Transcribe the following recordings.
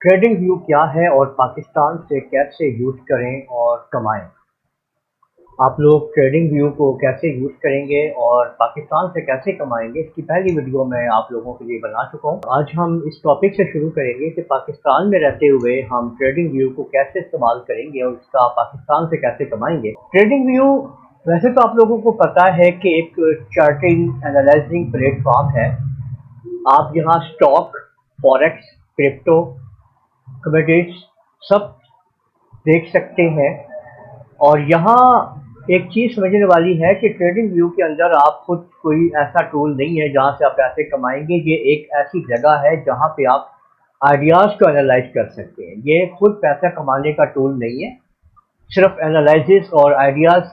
Trading view क्या है और पाकिस्तान से कैसे यूज करें और कमाएं। आप लोग ट्रेडिंग व्यू को कैसे यूज करेंगे और पाकिस्तान से कैसे कमाएंगे, इसकी पहली वीडियो मैं आप लोगों के लिए बना चुका हूँ। आज हम इस टॉपिक से शुरू करेंगे कि पाकिस्तान में रहते हुए हम ट्रेडिंग व्यू को कैसे इस्तेमाल करेंगे और इसका पाकिस्तान से कैसे कमाएंगे। ट्रेडिंग व्यू वैसे तो आप लोगों को पता है कि एक चार्टिंग एनालाइजिंग प्लेटफॉर्म है। आप यहाँ स्टॉक, फॉरेक्स, क्रिप्टो, कमोडिटीज सब देख सकते हैं। और यहाँ एक चीज़ समझने वाली है कि ट्रेडिंग व्यू के अंदर आप खुद कोई ऐसा टूल नहीं है जहाँ से आप पैसे कमाएंगे। ये एक ऐसी जगह है जहाँ पे आप आइडियाज़ को एनालाइज कर सकते हैं। ये खुद पैसा कमाने का टूल नहीं है, सिर्फ एनालिसिस और आइडियाज़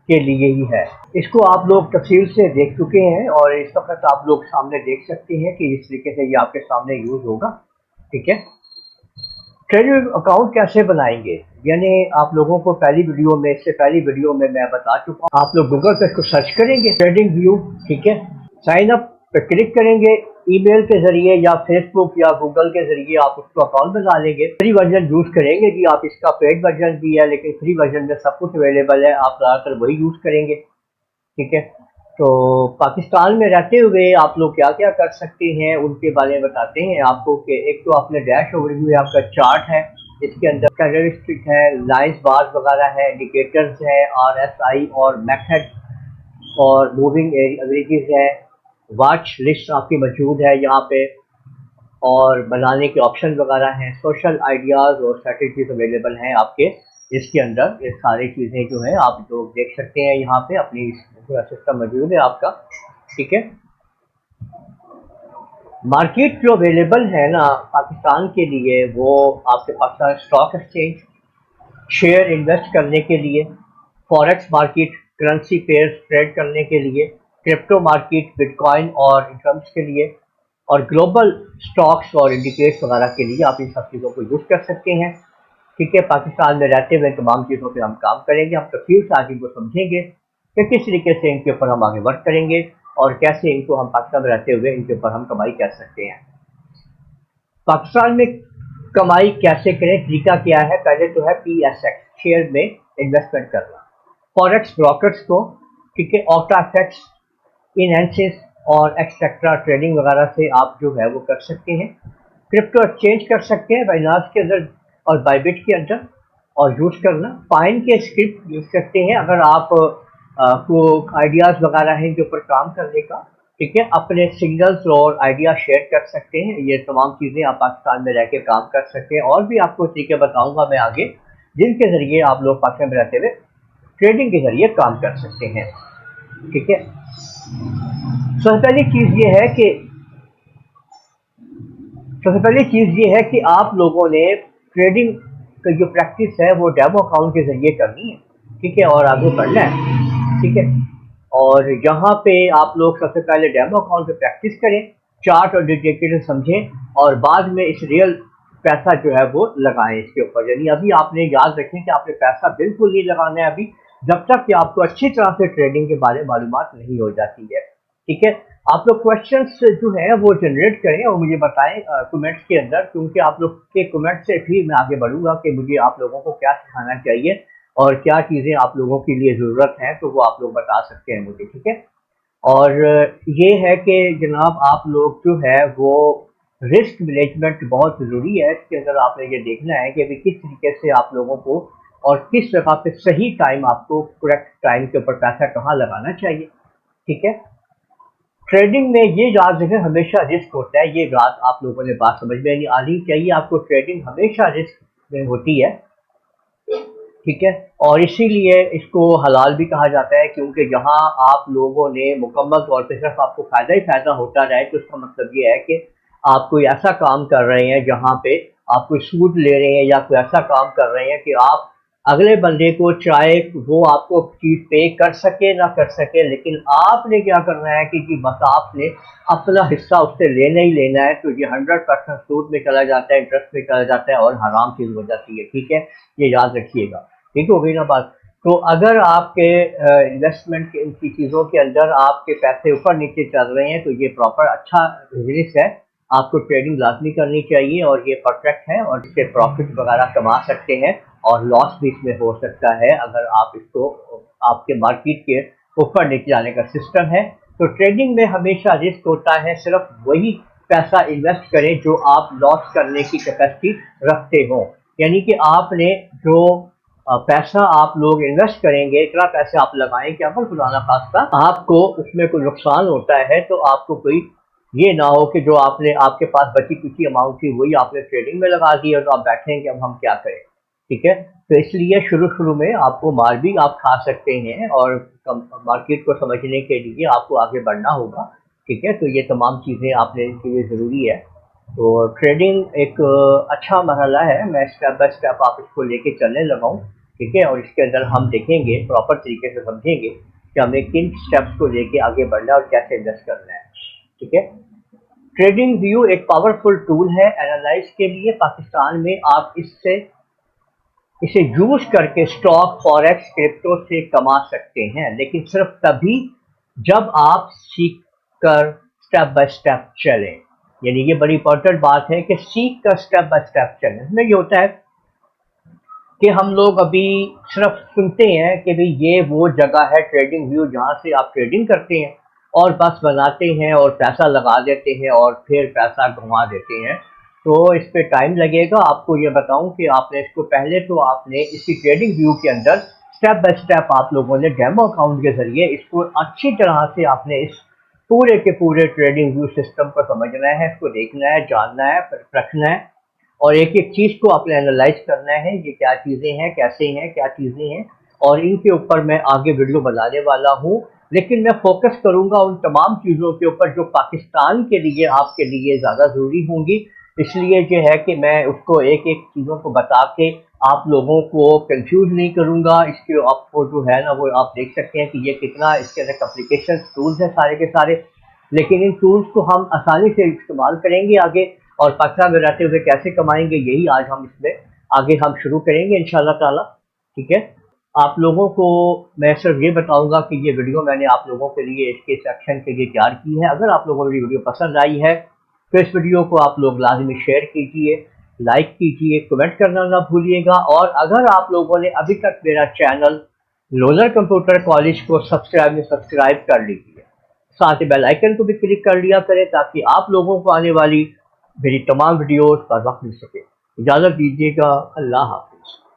के लिए ही है। इसको आप लोग तफसील से देख चुके हैं और इस वक्त आप लोग सामने देख सकते हैं कि इस तरीके से ये आपके सामने यूज़ होगा। ठीक है, ट्रेडिंग अकाउंट कैसे बनाएंगे, यानी आप लोगों को पहली वीडियो में, इससे पहली वीडियो में मैं बता चुका हूँ। आप लोग गूगल पे इसको सर्च करेंगे ट्रेडिंग व्यू, ठीक है, साइन अप पे क्लिक करेंगे। ईमेल के जरिए या फेसबुक या गूगल के जरिए आप उसको अकाउंट बना लेंगे। फ्री वर्जन यूज करेंगे कि आप इसका पेड वर्जन भी है, लेकिन फ्री वर्जन में सब कुछ अवेलेबल है, आप ज़्यादातर वही यूज करेंगे। ठीक है, तो पाकिस्तान में रहते हुए आप लोग क्या क्या कर सकते हैं उनके बारे में बताते हैं आपको। कि एक तो आपने डैश ओवरव्यू है, आपका चार्ट है, इसके अंदर कैरेक्टरिस्टिक है, लाइंस बार्स वगैरह है, इंडिकेटर्स है, RSI और मेथड और मूविंग एवरेजेस है। वॉच लिस्ट आपकी मौजूद है यहाँ पे और बनाने के ऑप्शन वगैरह हैं। सोशल आइडियाज़ और स्ट्रेटजीज अवेलेबल हैं आपके इसके अंदर। ये सारी चीज़ें जो है आप लोग देख सकते हैं यहाँ पे, अपनी पूरा सिस्टम मौजूद है आपका। ठीक है, मार्केट जो अवेलेबल है ना पाकिस्तान के लिए, वो आपके Pakistan stock exchange, share invest करने के लिए, forex market currency pair trade करने के लिए, क्रिप्टो मार्केट बिटकॉइन और इथर्म्स के लिए, और ग्लोबल स्टॉक्स और इंडिकेट्स वगैरह के लिए आप इन सब चीज़ों को यूज़ कर सकते हैं। ठीक है, पाकिस्तान में रहते हुए तमाम चीज़ों पे हम काम करेंगे। हम तफसील से आगे इनको समझेंगे कि किस तरीके से इनके ऊपर हम आगे वर्क करेंगे और कैसे इनको हम पाकिस्तान में रहते हुए इनके ऊपर हम कमाई कर सकते हैं। पाकिस्तान में कमाई कैसे करें, तरीका क्या है। पहले तो है PSX, शेयर में इन्वेस्टमेंट करना। फॉरेक्स ब्रोकर्स को, ठीक है, ऑक्टाफेक्स, इनहेंसिस और एक्सेट्रा ट्रेडिंग वगैरह से आप जो है वो कर सकते हैं। क्रिप्टो एक्सचेंज कर सकते हैं बाइनांस के अंदर और बाइबिट के अंदर और यूज करना। पाइन के स्क्रिप्ट यूज करते हैं अगर आप को आइडियाज वगैरह हैं इनके ऊपर काम करने का। ठीक है, अपने सिग्नल्स और आइडिया शेयर कर सकते हैं। ये तमाम चीज़ें आप पाकिस्तान में रह के काम कर सकते हैं। और भी आपको तरीके बताऊंगा मैं आगे, जिनके जरिए आप लोग पाकिस्तान में रहते हुए ट्रेडिंग के जरिए काम कर सकते हैं। ठीक है, सबसे पहली चीज़ ये है कि आप लोगों ने ट्रेडिंग का जो प्रैक्टिस है वो डेमो अकाउंट के जरिए करनी है। ठीक है, और आगे बढ़ना है। ठीक है, और यहाँ पे आप लोग सबसे पहले डेमो अकाउंट पे प्रैक्टिस करें, चार्ट और इंडिकेटर समझें और बाद में इस रियल पैसा जो है वो लगाएं इसके ऊपर। यानी अभी आपने याद रखें कि आपने पैसा बिल्कुल नहीं लगाना है अभी, जब तक कि आपको अच्छी तरह से ट्रेडिंग के बारे में मालूमात नहीं हो जाती है। ठीक है, आप लोग क्वेश्चंस जो है वो जनरेट करें और मुझे बताएं कमेंट्स के अंदर, क्योंकि आप लोग के कमेंट से फिर मैं आगे बढ़ूंगा कि मुझे आप लोगों को क्या सिखाना चाहिए और क्या चीज़ें आप लोगों के लिए ज़रूरत है, तो वो आप लोग बता सकते हैं मुझे। ठीक है, और ये है कि जनाब आप लोग जो है वो रिस्क मैनेजमेंट बहुत ज़रूरी है। इसके अंदर आपने ये देखना है कि अभी किस तरीके से आप लोगों को और किस जगह पे सही टाइम, आपको करेक्ट टाइम के ऊपर पैसा कहाँ लगाना चाहिए। ठीक है, ट्रेडिंग में ये याद रखें हमेशा रिस्क होता है। ये बात आप लोगों ने बात समझ में आनी चाहिए। आपको ट्रेडिंग हमेशा रिस्क में होती है। ठीक है, और इसीलिए इसको हलाल भी कहा जाता है, क्योंकि यहाँ आप लोगों ने मुकम्मल तौर पे सिर्फ आपको फ़ायदा ही फ़ायदा होता रहे, तो उसका मतलब ये है कि आप कोई ऐसा काम कर रहे हैं जहाँ पे आप कोई सूद ले रहे हैं या कोई ऐसा काम कर रहे हैं कि आप अगले बंदे को, चाहे वो आपको चीज़ पे कर सके ना कर सके, लेकिन आपने क्या करना है कि जी बस आपने अपना हिस्सा उससे लेना ही लेना है। तो ये 100% सूद में चला जाता है, इंटरेस्ट में चला जाता है और हराम चीज़ हो जाती है। ठीक है, ये याद रखिएगा। ठीक हो गई ना बात। तो अगर आपके इन्वेस्टमेंट की इनकी चीज़ों के अंदर आपके पैसे ऊपर नीचे चल रहे हैं तो ये प्रॉपर अच्छा बिजनेस है, آپ کو ٹریڈنگ لازمی کرنی چاہیے اور یہ پرفیکٹ ہے اور اس سے پروفٹ وغیرہ کما سکتے ہیں اور لاس بھی اس میں ہو سکتا ہے اگر آپ اس کو آپ کے مارکیٹ کے اوپر نیچے جانے کا سسٹم ہے. تو ٹریڈنگ میں ہمیشہ رسک ہوتا ہے. صرف وہی پیسہ انویسٹ کریں جو آپ لاس کرنے کی کیپیسٹی رکھتے ہوں. یعنی کہ آپ نے جو پیسہ آپ لوگ انویسٹ کریں گے اتنا پیسے آپ لگائیں کہ اگر خدا نخواستہ آپ کو اس میں کوئی نقصان ہوتا ہے تو آپ کو کوئی یہ نہ ہو کہ جو آپ کے پاس بچی کچی اماؤنٹ تھی وہی آپ نے ٹریڈنگ میں لگا دی اور تو آپ بیٹھیں کہ اب ہم کیا کریں. ٹھیک ہے. تو اس لیے شروع میں آپ کو مار بھی آپ کھا سکتے ہیں اور مارکیٹ کو سمجھنے کے لیے آپ کو آگے بڑھنا ہوگا. ٹھیک ہے. تو یہ تمام چیزیں آپ نے کے لیے ضروری ہے. تو ٹریڈنگ ایک اچھا مرحلہ ہے. میں اسٹیپ بائی اسٹیپ آپ اس کو لے کے چلنے لگا ہوں. ٹھیک ہے. اور اس کے اندر ہم دیکھیں گے پراپر طریقے سے سمجھیں گے کہ ہمیں کن اسٹیپس کو لے کے آگے بڑھنا ہے اور کیسے انویسٹ کرنا ہے. ٹھیک ہے. ٹریڈنگ ویو ایک پاورفل ٹول ہے اینالائز کے لیے. پاکستان میں آپ اسے یوز کر کے اسٹاک فوریکس کرپٹو سے کما سکتے ہیں لیکن صرف تبھی جب آپ سیکھ کر اسٹیپ بائی اسٹیپ چلیں. یعنی یہ بڑی امپورٹنٹ بات ہے کہ سیکھ کر اسٹیپ بائی اسٹیپ چلیں. اس میں یہ ہوتا ہے کہ ہم لوگ ابھی صرف سنتے ہیں کہ بھئی یہ وہ جگہ ہے ٹریڈنگ ویو جہاں سے آپ ٹریڈنگ کرتے ہیں اور بس بناتے ہیں اور پیسہ لگا دیتے ہیں اور پھر پیسہ گھما دیتے ہیں. تو اس پہ ٹائم لگے گا. آپ کو یہ بتاؤں کہ آپ نے اس کو پہلے تو آپ نے اسی ٹریڈنگ ویو کے اندر اسٹیپ بائی اسٹیپ آپ لوگوں نے ڈیمو اکاؤنٹ کے ذریعے اس کو اچھی طرح سے آپ نے اس پورے کے پورے ٹریڈنگ ویو سسٹم کو سمجھنا ہے, اس کو دیکھنا ہے, جاننا ہے, رکھنا ہے اور ایک ایک چیز کو آپ نے اینالائز کرنا ہے. یہ کیا چیزیں ہیں, کیسے ہیں, کیا چیزیں ہیں اور ان کے اوپر میں آگے ویڈیو بنانے والا ہوں. لیکن میں فوکس کروں گا ان تمام چیزوں کے اوپر جو پاکستان کے لیے آپ کے لیے زیادہ ضروری ہوں گی. اس لیے جو ہے کہ میں اس کو ایک ایک چیزوں کو بتا کے آپ لوگوں کو کنفیوز نہیں کروں گا. اس کے آپ کو جو ہے نا وہ آپ دیکھ سکتے ہیں کہ یہ کتنا اس کے اندر اپلیکیشن ٹولز ہیں سارے کے سارے. لیکن ان ٹولز کو ہم آسانی سے استعمال کریں گے آگے اور پاکستان میں رہتے ہوئے کیسے کمائیں گے یہی آج ہم اس میں آگے ہم شروع کریں گے انشاءاللہ تعالی. ٹھیک ہے. آپ لوگوں کو میں صرف یہ بتاؤں گا کہ یہ ویڈیو میں نے آپ لوگوں کے لیے اس کے سیکشن کے لیے تیار کی ہے. اگر آپ لوگوں کو یہ ویڈیو پسند آئی ہے تو اس ویڈیو کو آپ لوگ لازمی شیئر کیجئے, لائک کیجئے, کمنٹ کرنا نہ بھولیے گا. اور اگر آپ لوگوں نے ابھی تک میرا چینل لوزر کمپیوٹر کالج کو سبسکرائب کر لیجیے, ساتھ ہی بیل آئیکن کو بھی کلک کر لیا کریں تاکہ آپ لوگوں کو آنے والی میری تمام ویڈیوز پر وقت مل سکے. اجازت دیجیے گا. اللہ حافظ.